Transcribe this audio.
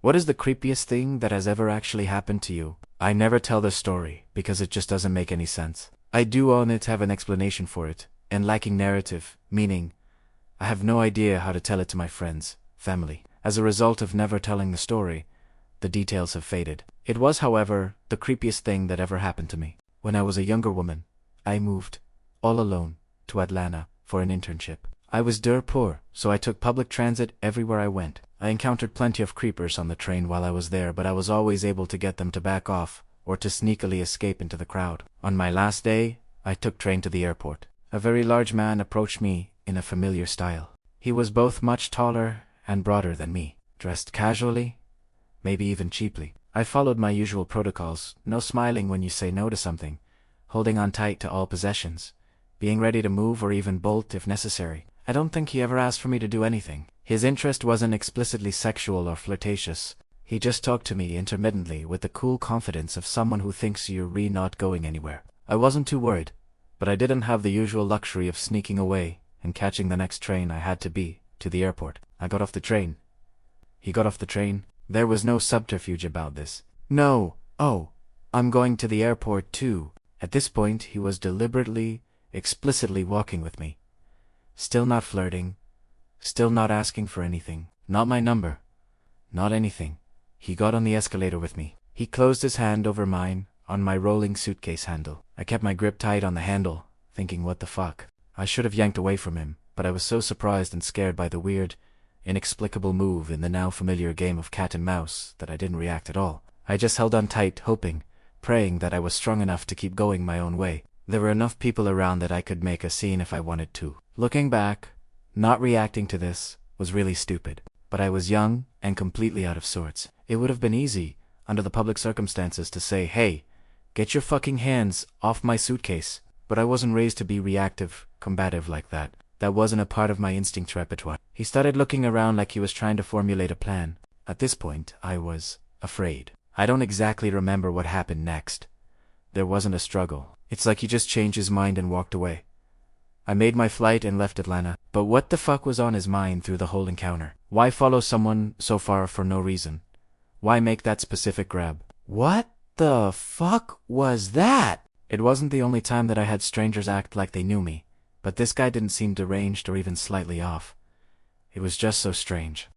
What is the creepiest thing that has ever actually happened to you? I never tell this story because it just doesn't make any sense. I do own it, have an explanation for it, and lacking narrative, meaning I have no idea how to tell it to my friends, family. As a result of never telling the story, the details have faded. It was, however, the creepiest thing that ever happened to me. When I was a younger woman, I moved, all alone, to Atlanta for an internship. I was dirt poor, so I took public transit everywhere I went. I encountered plenty of creepers on the train while I was there, but I was always able to get them to back off or to sneakily escape into the crowd. On my last day, I took train to the airport. A very large man approached me in a familiar style. He was both much taller and broader than me, dressed casually, maybe even cheaply. I followed my usual protocols, no smiling when you say no to something, holding on tight to all possessions, being ready to move or even bolt if necessary. I don't think he ever asked for me to do anything. His interest wasn't explicitly sexual or flirtatious. He just talked to me intermittently with the cool confidence of someone who thinks you're really not going anywhere. I wasn't too worried, but I didn't have the usual luxury of sneaking away and catching the next train I had to the airport. I got off the train. He got off the train. There was no subterfuge about this. No, oh, I'm going to the airport too. At this point, he was deliberately, explicitly walking with me. Still not flirting, still not asking for anything, not my number, not anything. He got on the escalator with me. He closed his hand over mine on my rolling suitcase handle. I kept my grip tight on the handle, thinking what the fuck. I should have yanked away from him, but I was so surprised and scared by the weird, inexplicable move in the now familiar game of cat and mouse that I didn't react at all. I just held on tight, hoping, praying that I was strong enough to keep going my own way. There were enough people around that I could make a scene if I wanted to. Looking back, not reacting to this was really stupid, but I was young and completely out of sorts. It would have been easy, under the public circumstances, to say, "Hey, get your fucking hands off my suitcase." But I wasn't raised to be reactive, combative like that. That wasn't a part of my instinct repertoire. He started looking around like he was trying to formulate a plan. At this point, I was afraid. I don't exactly remember what happened next. There wasn't a struggle. It's like he just changed his mind and walked away. I made my flight and left Atlanta. But what the fuck was on his mind through the whole encounter? Why follow someone so far for no reason? Why make that specific grab? What the fuck was that? It wasn't the only time that I had strangers act like they knew me, but this guy didn't seem deranged or even slightly off. It was just so strange.